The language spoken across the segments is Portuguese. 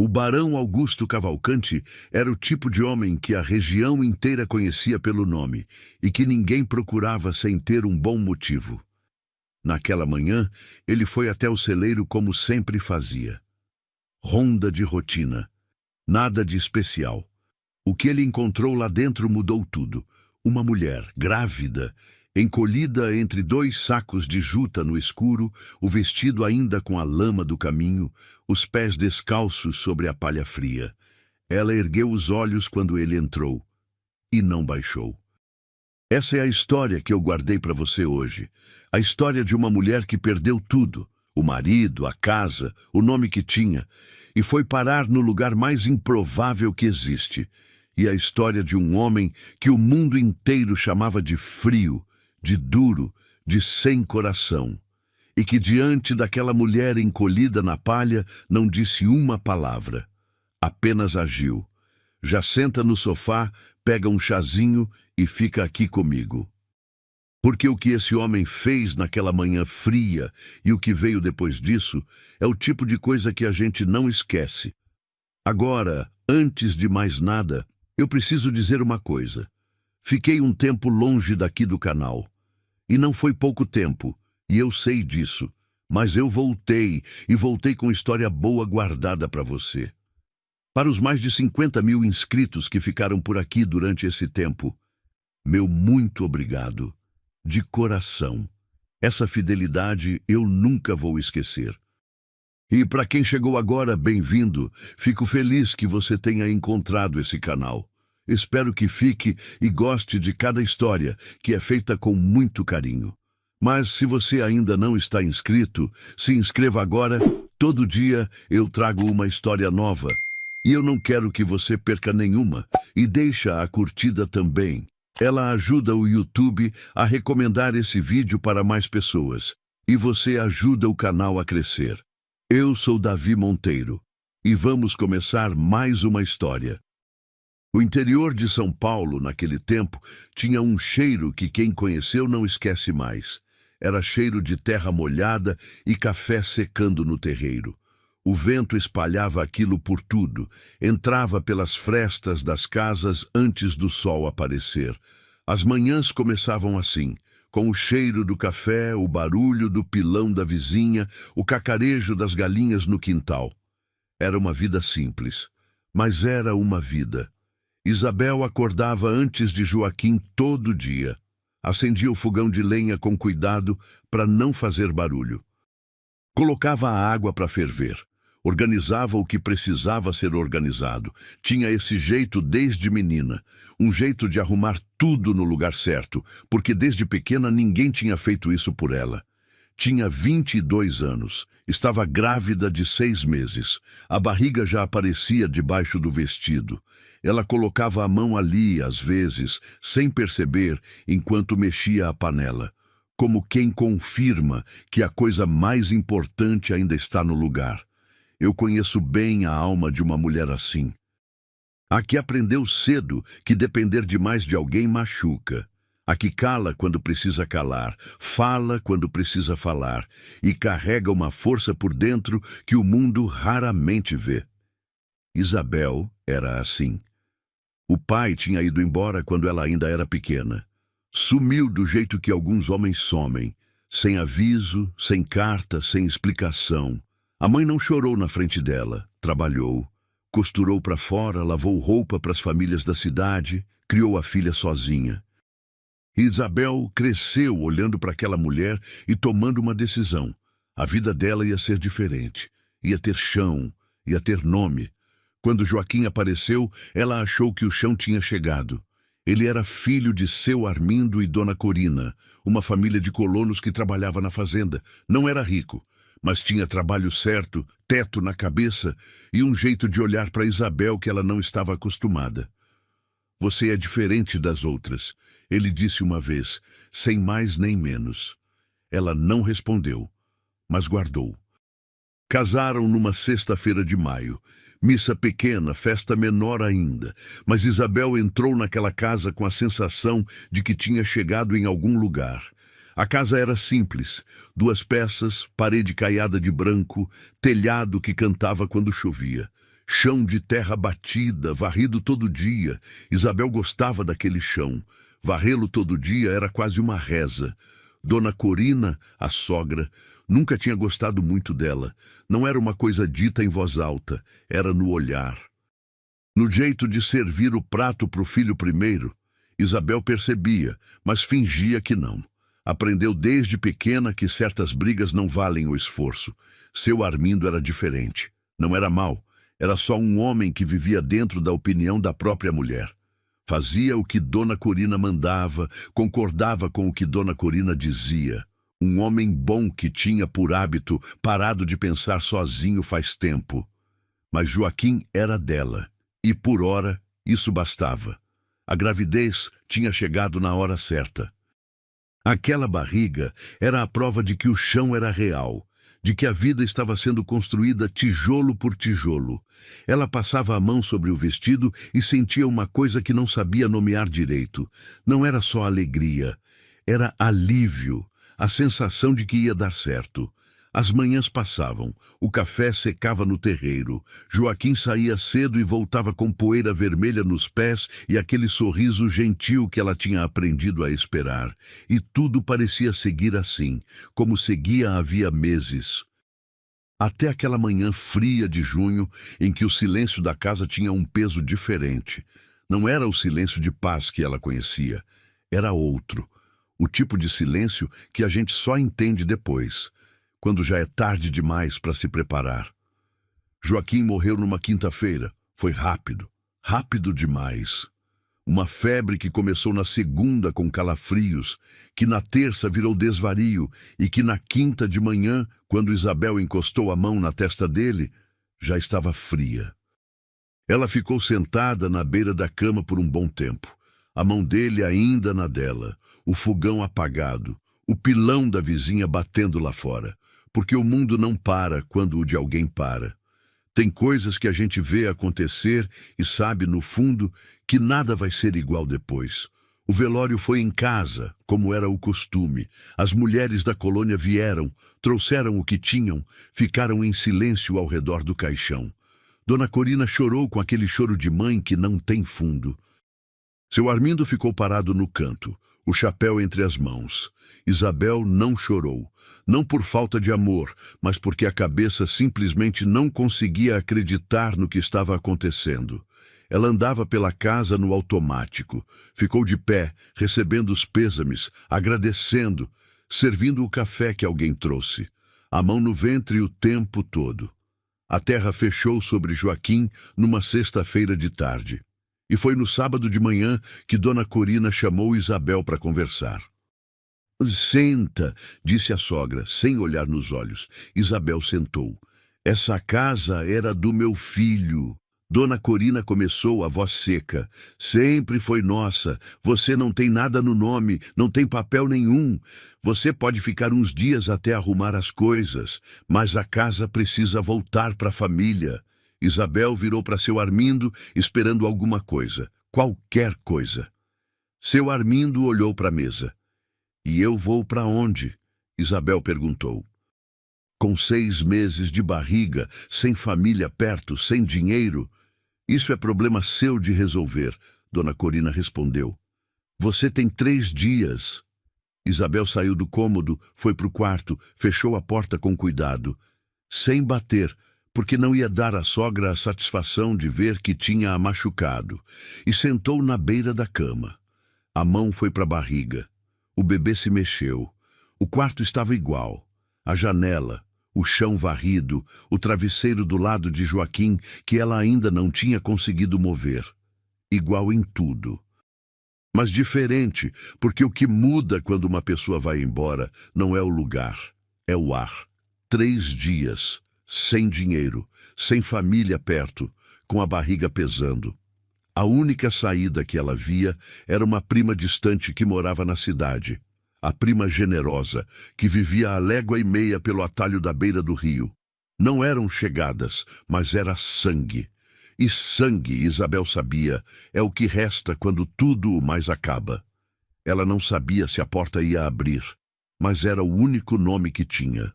O Barão Augusto Cavalcanti era o tipo de homem que a região inteira conhecia pelo nome e que ninguém procurava sem ter um bom motivo. Naquela manhã, ele foi até o celeiro como sempre fazia. Ronda de rotina. Nada de especial. O que ele encontrou lá dentro mudou tudo. Uma mulher, grávida, encolhida entre 2 sacos de juta no escuro, o vestido ainda com a lama do caminho, os pés descalços sobre a palha fria. Ela ergueu os olhos quando ele entrou e não baixou. Essa é a história que eu guardei para você hoje. A história de uma mulher que perdeu tudo, o marido, a casa, o nome que tinha, e foi parar no lugar mais improvável que existe. E a história de um homem que o mundo inteiro chamava de frio, de duro, de sem coração. E que diante daquela mulher encolhida na palha não disse uma palavra. Apenas agiu. Já senta no sofá, pega um chazinho e fica aqui comigo. Porque o que esse homem fez naquela manhã fria e o que veio depois disso é o tipo de coisa que a gente não esquece. Agora, antes de mais nada, eu preciso dizer uma coisa. Fiquei um tempo longe daqui do canal. E não foi pouco tempo, e eu sei disso. Mas eu voltei, e voltei com história boa guardada para você. Para os mais de 50 mil inscritos que ficaram por aqui durante esse tempo, meu muito obrigado. De coração. Essa fidelidade eu nunca vou esquecer. E para quem chegou agora, bem-vindo. Fico feliz que você tenha encontrado esse canal. Espero que fique e goste de cada história, que é feita com muito carinho. Mas se você ainda não está inscrito, se inscreva agora. Todo dia eu trago uma história nova. E eu não quero que você perca nenhuma. E deixa a curtida também. Ela ajuda o YouTube a recomendar esse vídeo para mais pessoas. E você ajuda o canal a crescer. Eu sou Davi Monteiro. E vamos começar mais uma história. O interior de São Paulo, naquele tempo, tinha um cheiro que quem conheceu não esquece mais. Era cheiro de terra molhada e café secando no terreiro. O vento espalhava aquilo por tudo, entrava pelas frestas das casas antes do sol aparecer. As manhãs começavam assim, com o cheiro do café, o barulho do pilão da vizinha, o cacarejo das galinhas no quintal. Era uma vida simples, mas era uma vida. Isabel acordava antes de Joaquim todo dia. Acendia o fogão de lenha com cuidado para não fazer barulho. Colocava a água para ferver. Organizava o que precisava ser organizado. Tinha esse jeito desde menina, um jeito de arrumar tudo no lugar certo, porque desde pequena ninguém tinha feito isso por ela. Tinha 22 anos, estava grávida de 6 meses. A barriga já aparecia debaixo do vestido. Ela colocava a mão ali, às vezes, sem perceber, enquanto mexia a panela, como quem confirma que a coisa mais importante ainda está no lugar. Eu conheço bem a alma de uma mulher assim. A que aprendeu cedo que depender demais de alguém machuca. A que cala quando precisa calar, fala quando precisa falar e carrega uma força por dentro que o mundo raramente vê. Isabel era assim. O pai tinha ido embora quando ela ainda era pequena. Sumiu do jeito que alguns homens somem, sem aviso, sem carta, sem explicação. A mãe não chorou na frente dela, trabalhou, costurou para fora, lavou roupa para as famílias da cidade, criou a filha sozinha. Isabel cresceu olhando para aquela mulher e tomando uma decisão. A vida dela ia ser diferente, ia ter chão, ia ter nome. Quando Joaquim apareceu, ela achou que o chão tinha chegado. Ele era filho de seu Armindo e Dona Corina, uma família de colonos que trabalhava na fazenda. Não era rico, mas tinha trabalho certo, teto na cabeça e um jeito de olhar para Isabel que ela não estava acostumada. Você é diferente das outras, ele disse uma vez, sem mais nem menos. Ela não respondeu, mas guardou. Casaram numa sexta-feira de maio. Missa pequena, festa menor ainda, mas Isabel entrou naquela casa com a sensação de que tinha chegado em algum lugar. A casa era simples, 2 peças, parede caiada de branco, telhado que cantava quando chovia. Chão de terra batida, varrido todo dia. Isabel gostava daquele chão. Varrê-lo todo dia era quase uma reza. Dona Corina, a sogra, nunca tinha gostado muito dela. Não era uma coisa dita em voz alta, era no olhar. No jeito de servir o prato para o filho primeiro, Isabel percebia, mas fingia que não. Aprendeu desde pequena que certas brigas não valem o esforço. Seu Armindo era diferente. Não era mau, era só um homem que vivia dentro da opinião da própria mulher. Fazia o que Dona Corina mandava, concordava com o que Dona Corina dizia. Um homem bom que tinha por hábito parado de pensar sozinho faz tempo. Mas Joaquim era dela, e por ora isso bastava. A gravidez tinha chegado na hora certa. Aquela barriga era a prova de que o chão era real, de que a vida estava sendo construída tijolo por tijolo. Ela passava a mão sobre o vestido e sentia uma coisa que não sabia nomear direito. Não era só alegria, era alívio, a sensação de que ia dar certo. As manhãs passavam, o café secava no terreiro, Joaquim saía cedo e voltava com poeira vermelha nos pés e aquele sorriso gentil que ela tinha aprendido a esperar. E tudo parecia seguir assim, como seguia havia meses. Até aquela manhã fria de junho, em que o silêncio da casa tinha um peso diferente. Não era o silêncio de paz que ela conhecia, era outro. O tipo de silêncio que a gente só entende depois, quando já é tarde demais para se preparar. Joaquim morreu numa quinta-feira. Foi rápido, rápido demais. Uma febre que começou na segunda com calafrios, que na terça virou desvario e que na quinta de manhã, quando Isabel encostou a mão na testa dele, já estava fria. Ela ficou sentada na beira da cama por um bom tempo, a mão dele ainda na dela, o fogão apagado, o pilão da vizinha batendo lá fora. Porque o mundo não para quando o de alguém para. Tem coisas que a gente vê acontecer e sabe, no fundo, que nada vai ser igual depois. O velório foi em casa, como era o costume. As mulheres da colônia vieram, trouxeram o que tinham, ficaram em silêncio ao redor do caixão. Dona Corina chorou com aquele choro de mãe que não tem fundo. Seu Armindo ficou parado no canto, o chapéu entre as mãos. Isabel não chorou, não por falta de amor, mas porque a cabeça simplesmente não conseguia acreditar no que estava acontecendo. Ela andava pela casa no automático, ficou de pé, recebendo os pêsames, agradecendo, servindo o café que alguém trouxe, a mão no ventre o tempo todo. A terra fechou sobre Joaquim numa sexta-feira de tarde. E foi no sábado de manhã que Dona Corina chamou Isabel para conversar. Senta, disse a sogra, sem olhar nos olhos. Isabel sentou. Essa casa era do meu filho. Dona Corina começou, a voz seca. Sempre foi nossa. Você não tem nada no nome, não tem papel nenhum. Você pode ficar uns dias até arrumar as coisas, mas a casa precisa voltar para a família. Isabel virou para seu Armindo, esperando alguma coisa, qualquer coisa. Seu Armindo olhou para a mesa. E eu vou para onde? Isabel perguntou. Com 6 meses de barriga, sem família perto, sem dinheiro? Isso é problema seu de resolver, Dona Corina respondeu. Você tem 3 dias. Isabel saiu do cômodo, foi para o quarto, fechou a porta com cuidado, sem bater, porque não ia dar à sogra a satisfação de ver que tinha a machucado, e sentou na beira da cama. A mão foi para a barriga. O bebê se mexeu. O quarto estava igual. A janela, o chão varrido, o travesseiro do lado de Joaquim, que ela ainda não tinha conseguido mover. Igual em tudo. Mas diferente, porque o que muda quando uma pessoa vai embora não é o lugar, é o ar. 3 dias. Sem dinheiro, sem família perto, com a barriga pesando. A única saída que ela via era uma prima distante que morava na cidade. A prima generosa, que vivia a 1,5 léguas pelo atalho da beira do rio. Não eram chegadas, mas era sangue. E sangue, Isabel sabia, é o que resta quando tudo o mais acaba. Ela não sabia se a porta ia abrir, mas era o único nome que tinha.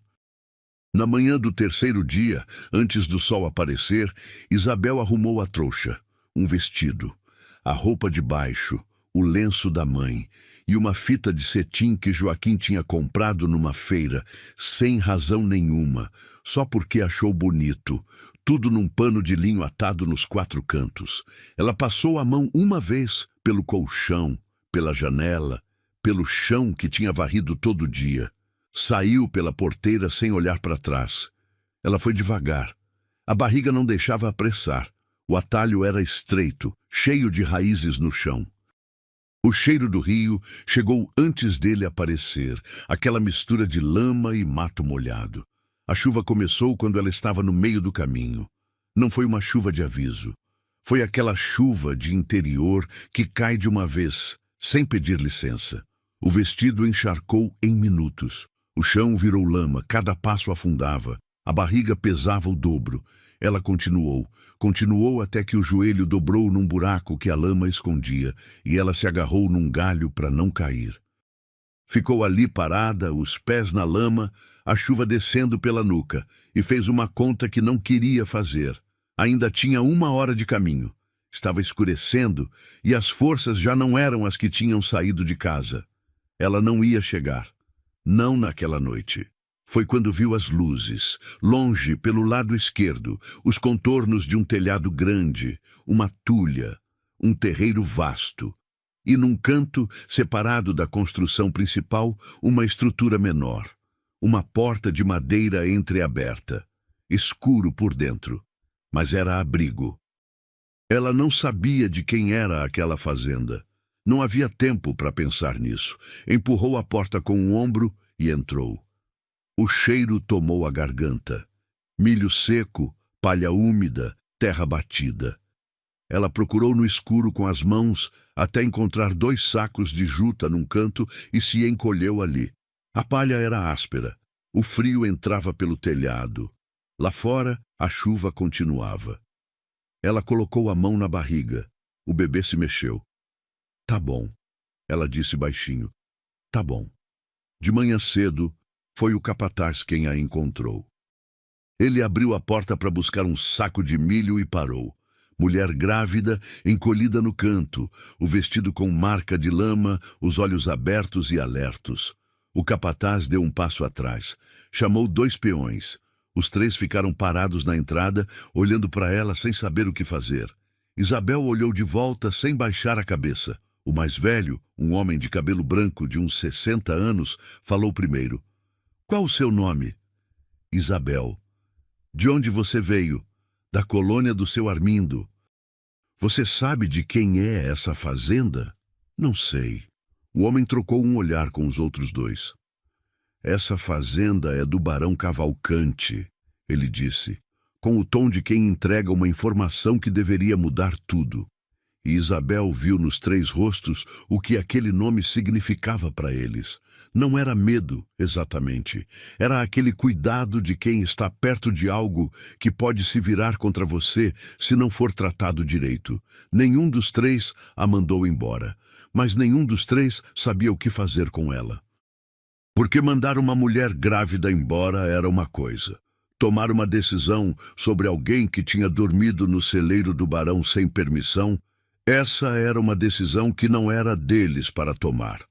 Na manhã do terceiro dia, antes do sol aparecer, Isabel arrumou a trouxa, um vestido, a roupa de baixo, o lenço da mãe e uma fita de cetim que Joaquim tinha comprado numa feira, sem razão nenhuma, só porque achou bonito, tudo num pano de linho atado nos quatro cantos. Ela passou a mão uma vez pelo colchão, pela janela, pelo chão que tinha varrido todo dia. Saiu pela porteira sem olhar para trás. Ela foi devagar. A barriga não deixava apressar. O atalho era estreito, cheio de raízes no chão. O cheiro do rio chegou antes dele aparecer, aquela mistura de lama e mato molhado. A chuva começou quando ela estava no meio do caminho. Não foi uma chuva de aviso. Foi aquela chuva de interior que cai de uma vez, sem pedir licença. O vestido encharcou em minutos. O chão virou lama, cada passo afundava. A barriga pesava o dobro. Ela continuou até que o joelho dobrou num buraco que a lama escondia, e ela se agarrou num galho para não cair. Ficou ali parada, os pés na lama, a chuva descendo pela nuca, e fez uma conta que não queria fazer. Ainda tinha 1 hora de caminho. Estava escurecendo, e as forças já não eram as que tinham saído de casa. Ela não ia chegar. Não naquela noite. Foi quando viu as luzes, longe pelo lado esquerdo, os contornos de um telhado grande, uma tulha, um terreiro vasto. E num canto, separado da construção principal, uma estrutura menor. Uma porta de madeira entreaberta, escuro por dentro, mas era abrigo. Ela não sabia de quem era aquela fazenda. Não havia tempo para pensar nisso. Empurrou a porta com um ombro e entrou. O cheiro tomou a garganta. Milho seco, palha úmida, terra batida. Ela procurou no escuro com as mãos até encontrar 2 sacos de juta num canto e se encolheu ali. A palha era áspera. O frio entrava pelo telhado. Lá fora, a chuva continuava. Ela colocou a mão na barriga. O bebê se mexeu. Tá bom, ela disse baixinho. Tá bom. De manhã cedo, foi o capataz quem a encontrou. Ele abriu a porta para buscar um saco de milho e parou. Mulher grávida, encolhida no canto, o vestido com marca de lama, os olhos abertos e alertos. O capataz deu um passo atrás. Chamou 2 peões. Os 3 ficaram parados na entrada, olhando para ela sem saber o que fazer. Isabel olhou de volta sem baixar a cabeça. O mais velho, um homem de cabelo branco de uns 60 anos, falou primeiro. Qual o seu nome? Isabel. De onde você veio? Da colônia do seu Armindo. Você sabe de quem é essa fazenda? Não sei. O homem trocou um olhar com os outros 2. Essa fazenda é do Barão Cavalcante, ele disse, com o tom de quem entrega uma informação que deveria mudar tudo. E Isabel viu nos 3 rostos o que aquele nome significava para eles. Não era medo, exatamente. Era aquele cuidado de quem está perto de algo que pode se virar contra você se não for tratado direito. Nenhum dos 3 a mandou embora, mas nenhum dos 3 sabia o que fazer com ela. Porque mandar uma mulher grávida embora era uma coisa. Tomar uma decisão sobre alguém que tinha dormido no celeiro do barão sem permissão, essa era uma decisão que não era deles para tomar.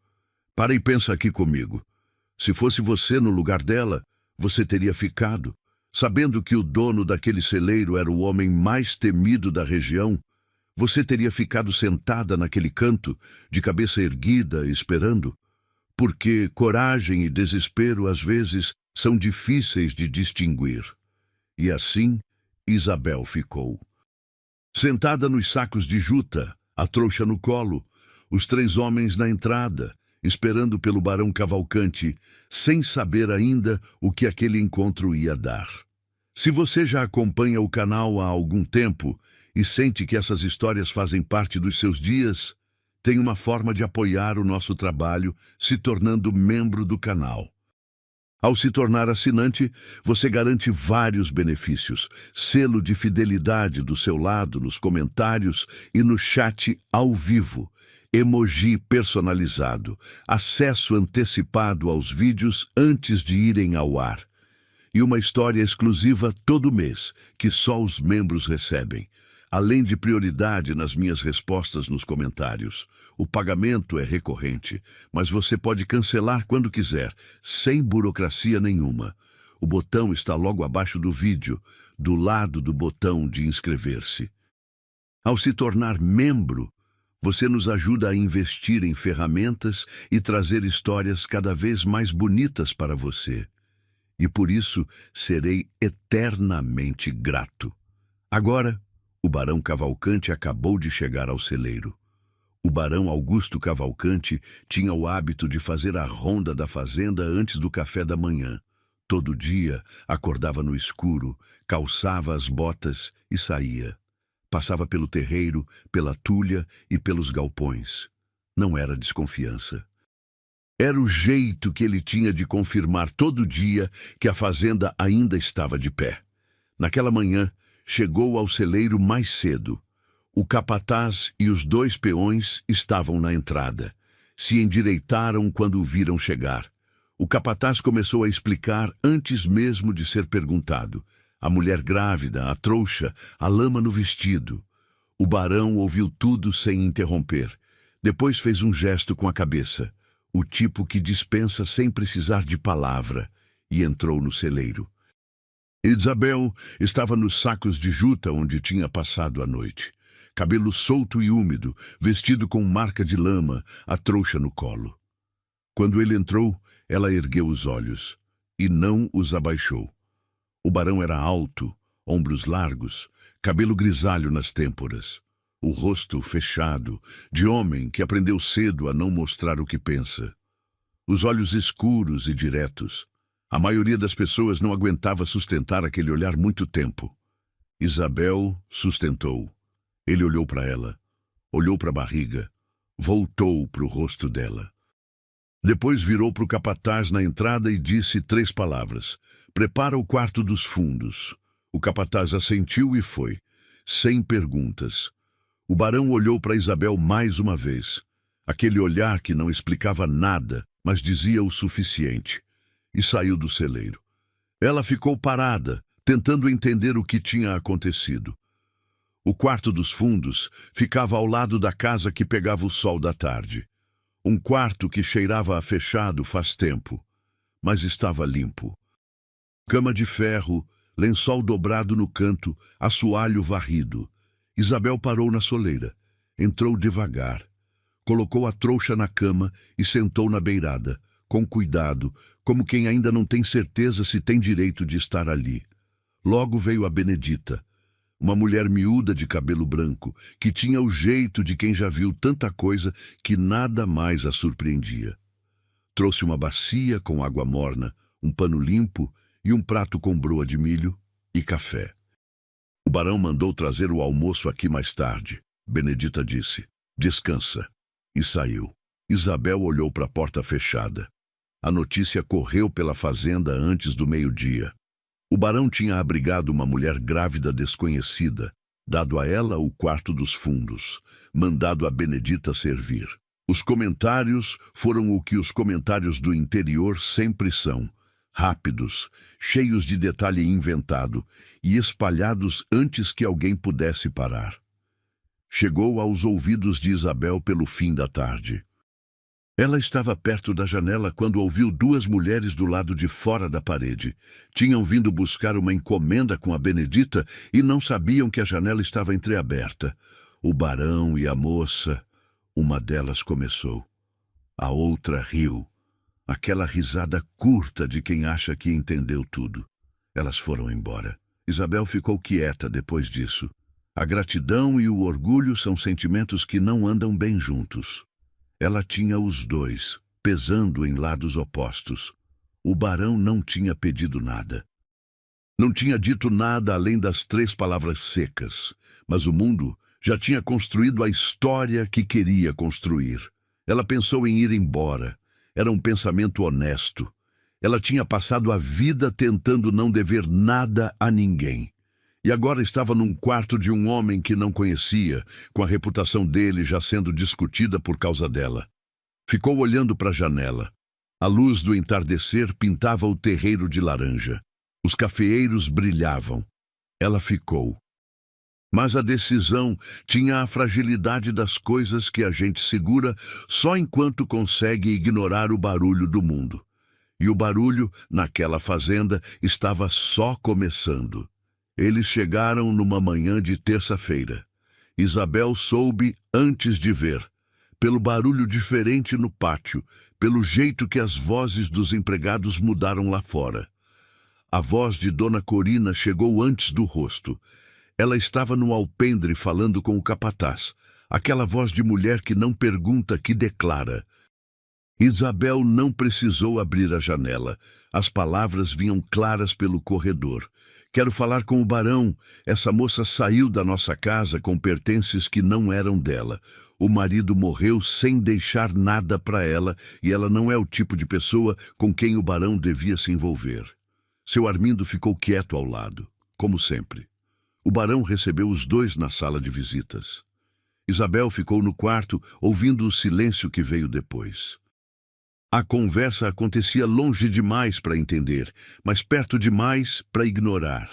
Para e pensa aqui comigo. Se fosse você no lugar dela, você teria ficado, sabendo que o dono daquele celeiro era o homem mais temido da região. Você teria ficado sentada naquele canto, de cabeça erguida, esperando? Porque coragem e desespero às vezes são difíceis de distinguir. E assim, Isabel ficou. Sentada nos sacos de juta, a trouxa no colo, os 3 homens na entrada, esperando pelo Barão Cavalcante, sem saber ainda o que aquele encontro ia dar. Se você já acompanha o canal há algum tempo e sente que essas histórias fazem parte dos seus dias, tem uma forma de apoiar o nosso trabalho se tornando membro do canal. Ao se tornar assinante, você garante vários benefícios. Selo de fidelidade do seu lado nos comentários e no chat ao vivo. Emoji personalizado. Acesso antecipado aos vídeos antes de irem ao ar. e uma história exclusiva todo mês, que só os membros recebem. Além de prioridade nas minhas respostas nos comentários. O pagamento é recorrente, mas você pode cancelar quando quiser, sem burocracia nenhuma. O botão está logo abaixo do vídeo, do lado do botão de inscrever-se. Ao se tornar membro, você nos ajuda a investir em ferramentas e trazer histórias cada vez mais bonitas para você. E por isso serei eternamente grato. Agora, o Barão Cavalcante acabou de chegar ao celeiro. O Barão Augusto Cavalcante tinha o hábito de fazer a ronda da fazenda antes do café da manhã. Todo dia acordava no escuro, calçava as botas e saía. Passava pelo terreiro, pela tulha e pelos galpões. Não era desconfiança. Era o jeito que ele tinha de confirmar todo dia que a fazenda ainda estava de pé. Naquela manhã, chegou ao celeiro mais cedo. O capataz e os 2 peões estavam na entrada. Se endireitaram quando o viram chegar. O capataz começou a explicar antes mesmo de ser perguntado. A mulher grávida, a trouxa, a lama no vestido. O barão ouviu tudo sem interromper. Depois fez um gesto com a cabeça, o tipo que dispensa sem precisar de palavra, e entrou no celeiro. Isabel estava nos sacos de juta onde tinha passado a noite. Cabelo solto e úmido, vestido com marca de lama, a trouxa no colo. Quando ele entrou, ela ergueu os olhos e não os abaixou. O barão era alto, ombros largos, cabelo grisalho nas têmporas. O rosto fechado, de homem que aprendeu cedo a não mostrar o que pensa. Os olhos escuros e diretos. A maioria das pessoas não aguentava sustentar aquele olhar muito tempo. Isabel sustentou. Ele olhou para ela, olhou para a barriga, voltou para o rosto dela. Depois virou para o capataz na entrada e disse 3 palavras. Prepara o quarto dos fundos. O capataz assentiu e foi, sem perguntas. O barão olhou para Isabel mais uma vez. Aquele olhar que não explicava nada, mas dizia o suficiente. E saiu do celeiro. Ela ficou parada, tentando entender o que tinha acontecido. O quarto dos fundos ficava ao lado da casa que pegava o sol da tarde. Um quarto que cheirava a fechado faz tempo, mas estava limpo. Cama de ferro, lençol dobrado no canto, assoalho varrido. Isabel parou na soleira, entrou devagar, colocou a trouxa na cama e sentou na beirada, com cuidado, como quem ainda não tem certeza se tem direito de estar ali. Logo veio a Benedita, uma mulher miúda de cabelo branco, que tinha o jeito de quem já viu tanta coisa que nada mais a surpreendia. Trouxe uma bacia com água morna, um pano limpo e um prato com broa de milho e café. O barão mandou trazer o almoço aqui mais tarde. Benedita disse, descansa, e saiu. Isabel olhou para a porta fechada. A notícia correu pela fazenda antes do meio-dia. O barão tinha abrigado uma mulher grávida desconhecida, dado a ela o quarto dos fundos, mandado a Benedita servir. Os comentários foram o que os comentários do interior sempre são, rápidos, cheios de detalhe inventado e espalhados antes que alguém pudesse parar. Chegou aos ouvidos de Isabel pelo fim da tarde. Ela estava perto da janela quando ouviu 2 mulheres do lado de fora da parede. Tinham vindo buscar uma encomenda com a Benedita e não sabiam que a janela estava entreaberta. O barão e a moça, uma delas começou. A outra riu. Aquela risada curta de quem acha que entendeu tudo. Elas foram embora. Isabel ficou quieta depois disso. A gratidão e o orgulho são sentimentos que não andam bem juntos. Ela tinha os 2, pesando em lados opostos. O barão não tinha pedido nada. Não tinha dito nada além das 3 palavras secas, mas o mundo já tinha construído a história que queria construir. Ela pensou em ir embora. Era um pensamento honesto. Ela tinha passado a vida tentando não dever nada a ninguém. E agora estava num quarto de um homem que não conhecia, com a reputação dele já sendo discutida por causa dela. Ficou olhando para a janela. A luz do entardecer pintava o terreiro de laranja. Os cafeeiros brilhavam. Ela ficou. Mas a decisão tinha a fragilidade das coisas que a gente segura só enquanto consegue ignorar o barulho do mundo. E o barulho, naquela fazenda, estava só começando. Eles chegaram numa manhã de terça-feira. Isabel soube antes de ver, pelo barulho diferente no pátio, pelo jeito que as vozes dos empregados mudaram lá fora. A voz de Dona Corina chegou antes do rosto. Ela estava no alpendre falando com o capataz, aquela voz de mulher que não pergunta, que declara. Isabel não precisou abrir a janela. As palavras vinham claras pelo corredor. Quero falar com o barão. Essa moça saiu da nossa casa com pertences que não eram dela. O marido morreu sem deixar nada para ela e ela não é o tipo de pessoa com quem o barão devia se envolver. Seu Armindo ficou quieto ao lado, como sempre. O barão recebeu os dois na sala de visitas. Isabel ficou no quarto, ouvindo o silêncio que veio depois. A conversa acontecia longe demais para entender, mas perto demais para ignorar.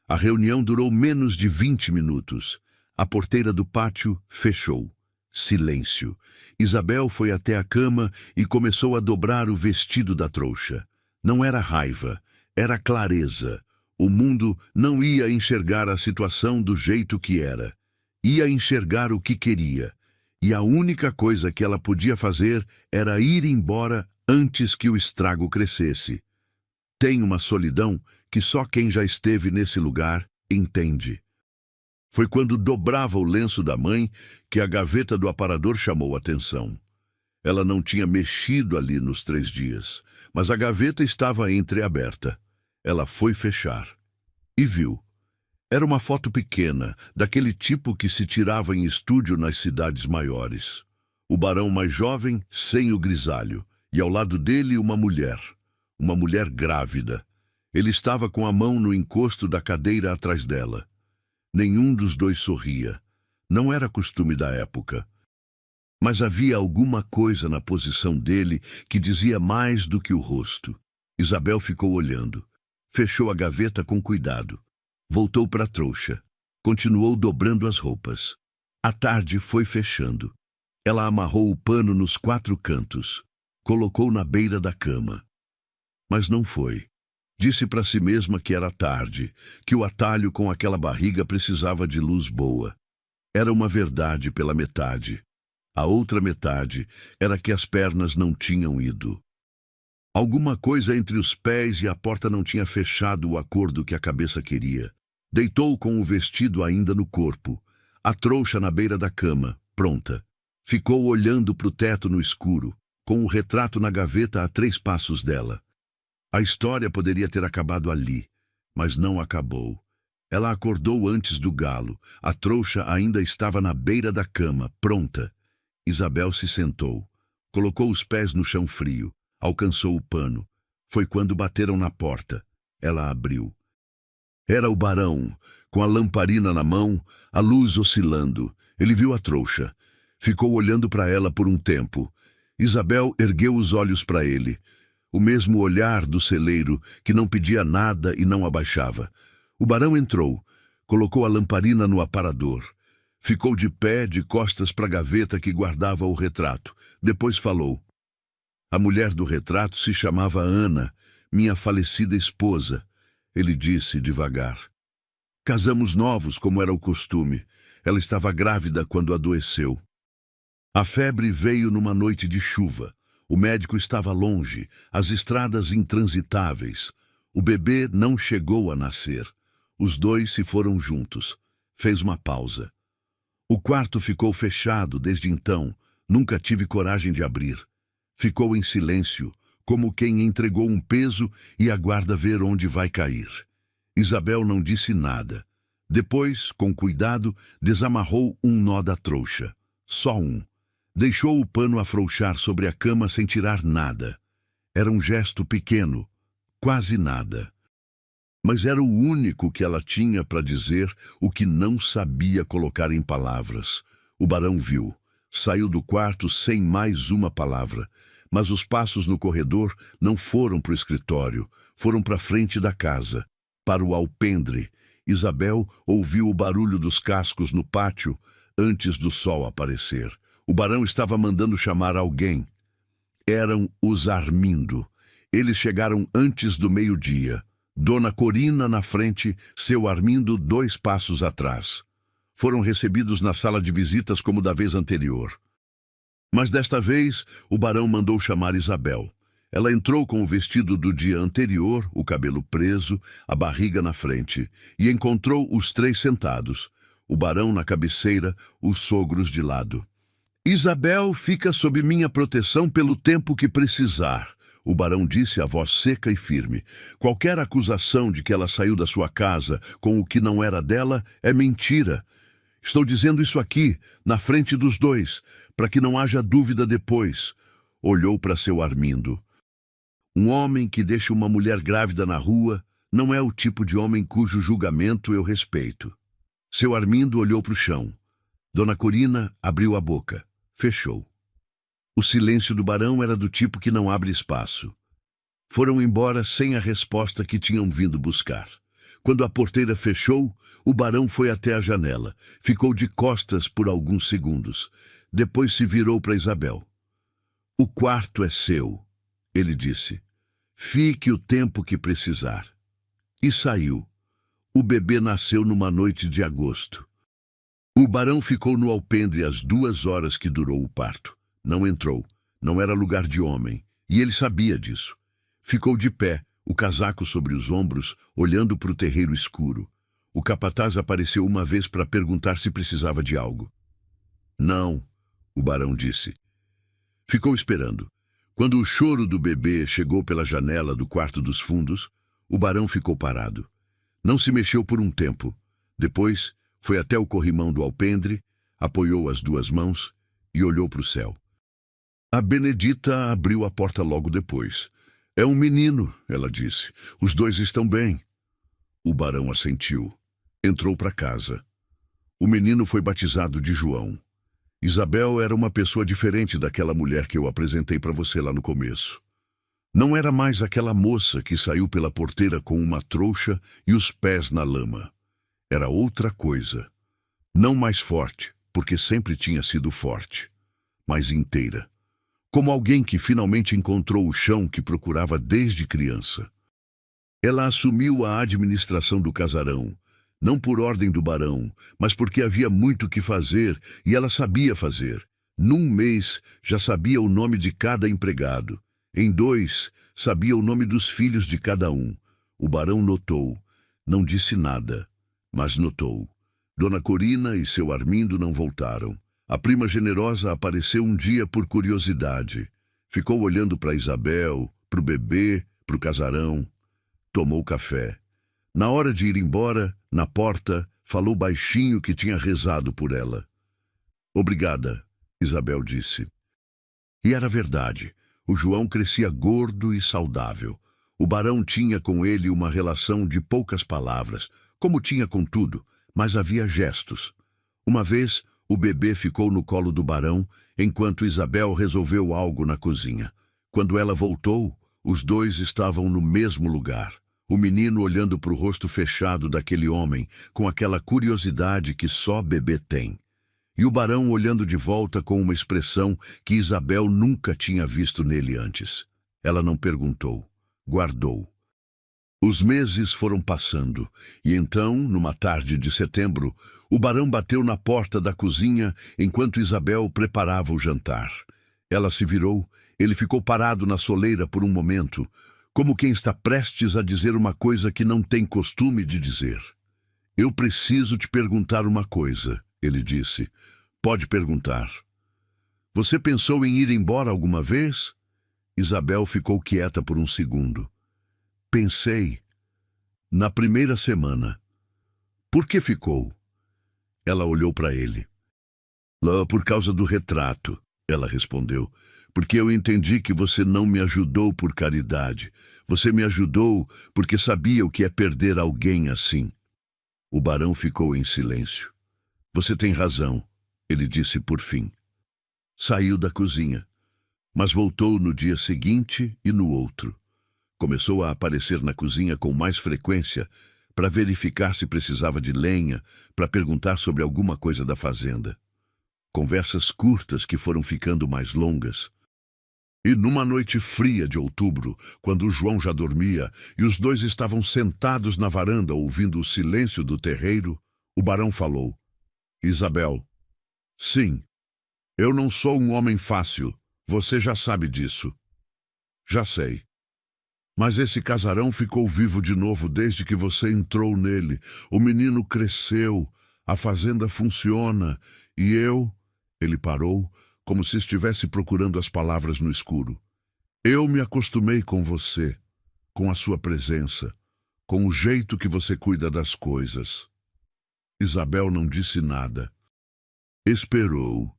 A reunião durou menos de 20 minutos. A porteira do pátio fechou. Silêncio. Isabel foi até a cama e começou a dobrar o vestido da trouxa. Não era raiva, era clareza. O mundo não ia enxergar a situação do jeito que era. Ia enxergar o que queria. E a única coisa que ela podia fazer era ir embora antes que o estrago crescesse. Tem uma solidão que só quem já esteve nesse lugar entende. Foi quando dobrava o lenço da mãe que a gaveta do aparador chamou a atenção. Ela não tinha mexido ali nos 3 dias, mas a gaveta estava entreaberta. Ela foi fechar e viu. Era uma foto pequena, daquele tipo que se tirava em estúdio nas cidades maiores. O barão mais jovem, sem o grisalho, e ao lado dele uma mulher grávida. Ele estava com a mão no encosto da cadeira atrás dela. Nenhum dos dois sorria. Não era costume da época. Mas havia alguma coisa na posição dele que dizia mais do que o rosto. Isabel ficou olhando. Fechou a gaveta com cuidado. Voltou para a trouxa. Continuou dobrando as roupas. A tarde foi fechando. Ela amarrou o pano nos 4 cantos. Colocou na beira da cama. Mas não foi. Disse para si mesma que era tarde, que o atalho com aquela barriga precisava de luz boa. Era uma verdade pela metade. A outra metade era que as pernas não tinham ido. Alguma coisa entre os pés e a porta não tinha fechado o acordo que a cabeça queria. Deitou com o vestido ainda no corpo, a trouxa na beira da cama, pronta. Ficou olhando para o teto no escuro, com o retrato na gaveta a 3 passos dela. A história poderia ter acabado ali, mas não acabou. Ela acordou antes do galo. A trouxa ainda estava na beira da cama, pronta. Isabel se sentou. Colocou os pés no chão frio. Alcançou o pano. Foi quando bateram na porta. Ela abriu. Era o barão, com a lamparina na mão, a luz oscilando. Ele viu a trouxa. Ficou olhando para ela por um tempo. Isabel ergueu os olhos para ele. O mesmo olhar do celeiro, que não pedia nada e não abaixava. O barão entrou, colocou a lamparina no aparador. Ficou de pé, de costas para a gaveta que guardava o retrato. Depois falou. A mulher do retrato se chamava Ana, minha falecida esposa. Ele disse devagar. Casamos novos, como era o costume. Ela estava grávida quando adoeceu. A febre veio numa noite de chuva. O médico estava longe, as estradas intransitáveis. O bebê não chegou a nascer. Os dois se foram juntos. Fez uma pausa. O quarto ficou fechado desde então. Nunca tive coragem de abrir. Ficou em silêncio, como quem entregou um peso e aguarda ver onde vai cair. Isabel não disse nada. Depois, com cuidado, desamarrou um nó da trouxa. Só um. Deixou o pano afrouxar sobre a cama sem tirar nada. Era um gesto pequeno, quase nada. Mas era o único que ela tinha para dizer o que não sabia colocar em palavras. O barão viu. Saiu do quarto sem mais uma palavra. Mas os passos no corredor não foram para o escritório, foram para a frente da casa. para o alpendre. Isabel ouviu o barulho dos cascos no pátio antes do sol aparecer. O barão estava mandando chamar alguém. Eram os Armindo. Eles chegaram antes do meio-dia. Dona Corina na frente, seu Armindo 2 passos atrás. Foram recebidos na sala de visitas como da vez anterior. Mas desta vez, o barão mandou chamar Isabel. Ela entrou com o vestido do dia anterior, o cabelo preso, a barriga na frente, e encontrou os 3 sentados, o barão na cabeceira, os sogros de lado. Isabel fica sob minha proteção pelo tempo que precisar, o barão disse a voz seca e firme. Qualquer acusação de que ela saiu da sua casa com o que não era dela é mentira. Estou dizendo isso aqui, na frente dos 2, para que não haja dúvida depois. Olhou para seu Armindo. Um homem que deixa uma mulher grávida na rua não é o tipo de homem cujo julgamento eu respeito. Seu Armindo olhou para o chão. Dona Corina abriu a boca. Fechou. O silêncio do barão era do tipo que não abre espaço. Foram embora sem a resposta que tinham vindo buscar. Quando a porteira fechou, o barão foi até a janela. Ficou de costas por alguns segundos. Depois se virou para Isabel. O quarto é seu, ele disse. Fique o tempo que precisar. E saiu. O bebê nasceu numa noite de agosto. O barão ficou no alpendre as 2 horas que durou o parto. Não entrou. Não era lugar de homem. E ele sabia disso. Ficou de pé, o casaco sobre os ombros, olhando para o terreiro escuro. O capataz apareceu uma vez para perguntar se precisava de algo. Não, o barão disse. Ficou esperando. Quando o choro do bebê chegou pela janela do quarto dos fundos, o barão ficou parado. Não se mexeu por um tempo. Depois, foi até o corrimão do alpendre, apoiou as 2 mãos e olhou para o céu. A Benedita abriu a porta logo depois. É um menino, ela disse. Os 2 estão bem. O barão assentiu. Entrou para casa. O menino foi batizado de João. Isabel era uma pessoa diferente daquela mulher que eu apresentei para você lá no começo. Não era mais aquela moça que saiu pela porteira com uma trouxa e os pés na lama. Era outra coisa. Não mais forte, porque sempre tinha sido forte, mas inteira. Como alguém que finalmente encontrou o chão que procurava desde criança. Ela assumiu a administração do casarão, não por ordem do barão, mas porque havia muito o que fazer e ela sabia fazer. Num mês, já sabia o nome de cada empregado. Em 2, sabia o nome dos filhos de cada um. O barão notou. Não disse nada, mas notou. Dona Corina e seu Armindo não voltaram. A prima generosa apareceu um dia por curiosidade. Ficou olhando para Isabel, para o bebê, para o casarão. Tomou café. Na hora de ir embora, na porta, falou baixinho que tinha rezado por ela. Obrigada, Isabel disse. E era verdade. O João crescia gordo e saudável. O barão tinha com ele uma relação de poucas palavras, como tinha com tudo, mas havia gestos. Uma vez, o bebê ficou no colo do barão, enquanto Isabel resolveu algo na cozinha. Quando ela voltou, os 2 estavam no mesmo lugar. O menino olhando para o rosto fechado daquele homem, com aquela curiosidade que só bebê tem. E o barão olhando de volta com uma expressão que Isabel nunca tinha visto nele antes. Ela não perguntou, guardou. Os meses foram passando, e então, numa tarde de setembro, o barão bateu na porta da cozinha enquanto Isabel preparava o jantar. Ela se virou, ele ficou parado na soleira por um momento, como quem está prestes a dizer uma coisa que não tem costume de dizer. Eu preciso te perguntar uma coisa, ele disse. Pode perguntar. Você pensou em ir embora alguma vez? Isabel ficou quieta por um segundo. Pensei. Na primeira semana. Por que ficou? Ela olhou para ele. Por causa do retrato, ela respondeu. Porque eu entendi que você não me ajudou por caridade. Você me ajudou porque sabia o que é perder alguém assim. O barão ficou em silêncio. Você tem razão, ele disse por fim. Saiu da cozinha, mas voltou no dia seguinte e no outro. Começou a aparecer na cozinha com mais frequência, para verificar se precisava de lenha, para perguntar sobre alguma coisa da fazenda. Conversas curtas que foram ficando mais longas. E numa noite fria de outubro, quando o João já dormia e os dois estavam sentados na varanda ouvindo o silêncio do terreiro, o barão falou: Isabel, sim, eu não sou um homem fácil, você já sabe disso. Já sei. Mas esse casarão ficou vivo de novo desde que você entrou nele. O menino cresceu, a fazenda funciona, e eu... Ele parou, como se estivesse procurando as palavras no escuro. Eu me acostumei com você, com a sua presença, com o jeito que você cuida das coisas. Isabel não disse nada. Esperou.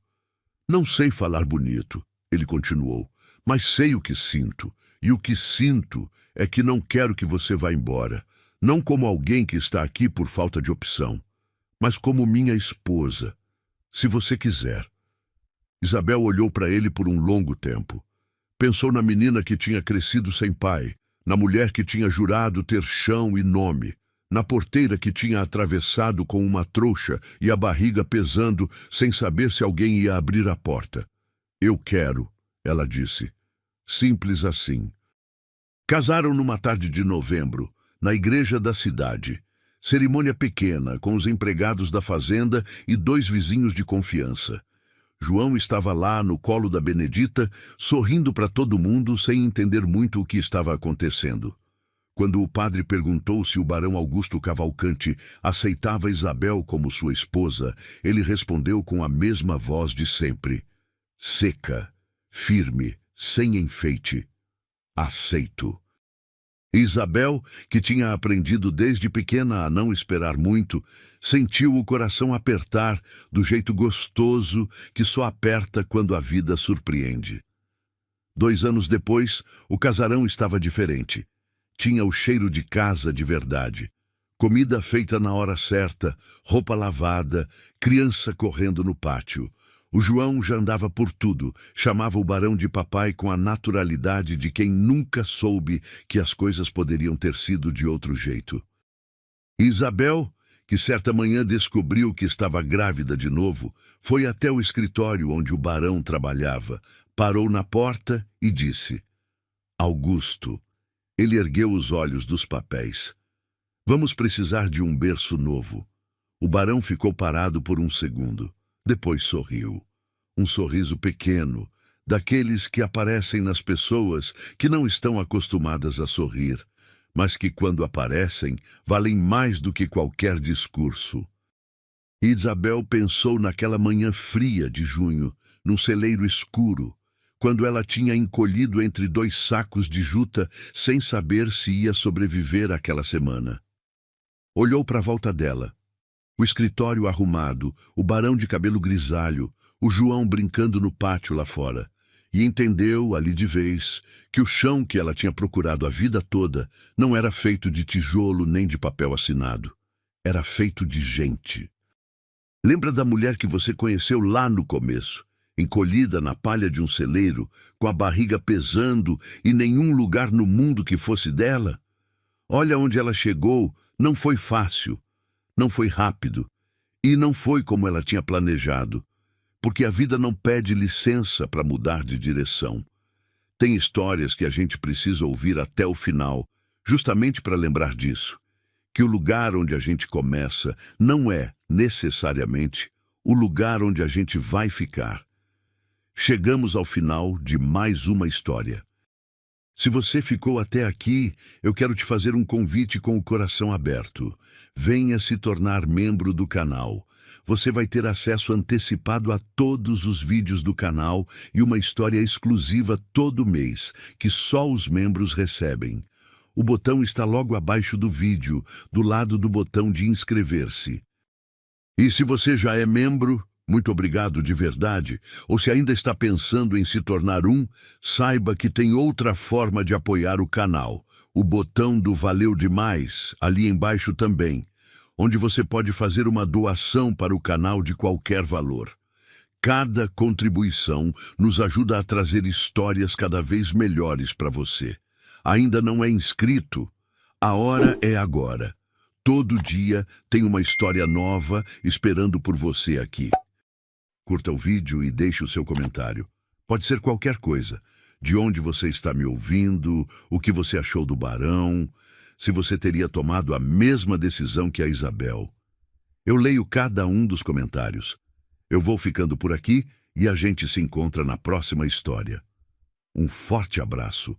Não sei falar bonito, ele continuou, mas sei o que sinto. E o que sinto é que não quero que você vá embora, não como alguém que está aqui por falta de opção, mas como minha esposa, se você quiser. Isabel olhou para ele por um longo tempo. Pensou na menina que tinha crescido sem pai, na mulher que tinha jurado ter chão e nome, na porteira que tinha atravessado com uma trouxa e a barriga pesando sem saber se alguém ia abrir a porta. Eu quero, ela disse. Simples assim. Casaram numa tarde de novembro, na igreja da cidade. Cerimônia pequena, com os empregados da fazenda e 2 vizinhos de confiança. João estava lá no colo da Benedita, sorrindo para todo mundo sem entender muito o que estava acontecendo. Quando o padre perguntou se o barão Augusto Cavalcanti aceitava Isabel como sua esposa, ele respondeu com a mesma voz de sempre. Seca, firme, sem enfeite. Aceito. Isabel, que tinha aprendido desde pequena a não esperar muito, sentiu o coração apertar do jeito gostoso que só aperta quando a vida surpreende. 2 anos depois, o casarão estava diferente. Tinha o cheiro de casa de verdade. Comida feita na hora certa, roupa lavada, criança correndo no pátio. O João já andava por tudo, chamava o barão de papai com a naturalidade de quem nunca soube que as coisas poderiam ter sido de outro jeito. Isabel, que certa manhã descobriu que estava grávida de novo, foi até o escritório onde o barão trabalhava, parou na porta e disse: Augusto. Ele ergueu os olhos dos papéis. Vamos precisar de um berço novo. O barão ficou parado por um segundo. Depois sorriu. Um sorriso pequeno, daqueles que aparecem nas pessoas que não estão acostumadas a sorrir, mas que, quando aparecem, valem mais do que qualquer discurso. Isabel pensou naquela manhã fria de junho, num celeiro escuro, quando ela tinha encolhido entre 2 sacos de juta sem saber se ia sobreviver àquela semana. Olhou para a volta dela. O escritório arrumado, o barão de cabelo grisalho, o João brincando no pátio lá fora. E entendeu, ali de vez, que o chão que ela tinha procurado a vida toda não era feito de tijolo nem de papel assinado. Era feito de gente. Lembra da mulher que você conheceu lá no começo, encolhida na palha de um celeiro, com a barriga pesando e nenhum lugar no mundo que fosse dela? Olha onde ela chegou, não foi fácil. Não foi rápido, e não foi como ela tinha planejado, porque a vida não pede licença para mudar de direção. Tem histórias que a gente precisa ouvir até o final, justamente para lembrar disso, que o lugar onde a gente começa não é, necessariamente, o lugar onde a gente vai ficar. Chegamos ao final de mais uma história. Se você ficou até aqui, eu quero te fazer um convite com o coração aberto. Venha se tornar membro do canal. Você vai ter acesso antecipado a todos os vídeos do canal e uma história exclusiva todo mês, que só os membros recebem. O botão está logo abaixo do vídeo, do lado do botão de inscrever-se. E se você já é membro, muito obrigado de verdade, ou se ainda está pensando em se tornar saiba que tem outra forma de apoiar o canal. O botão do Valeu Demais, ali embaixo também, onde você pode fazer uma doação para o canal de qualquer valor. Cada contribuição nos ajuda a trazer histórias cada vez melhores para você. Ainda não é inscrito? A hora é agora. Todo dia tem uma história nova esperando por você aqui. Curta o vídeo e deixe o seu comentário. Pode ser qualquer coisa. De onde você está me ouvindo, o que você achou do Barão, se você teria tomado a mesma decisão que a Isabel. Eu leio cada um dos comentários. Eu vou ficando por aqui e a gente se encontra na próxima história. Um forte abraço.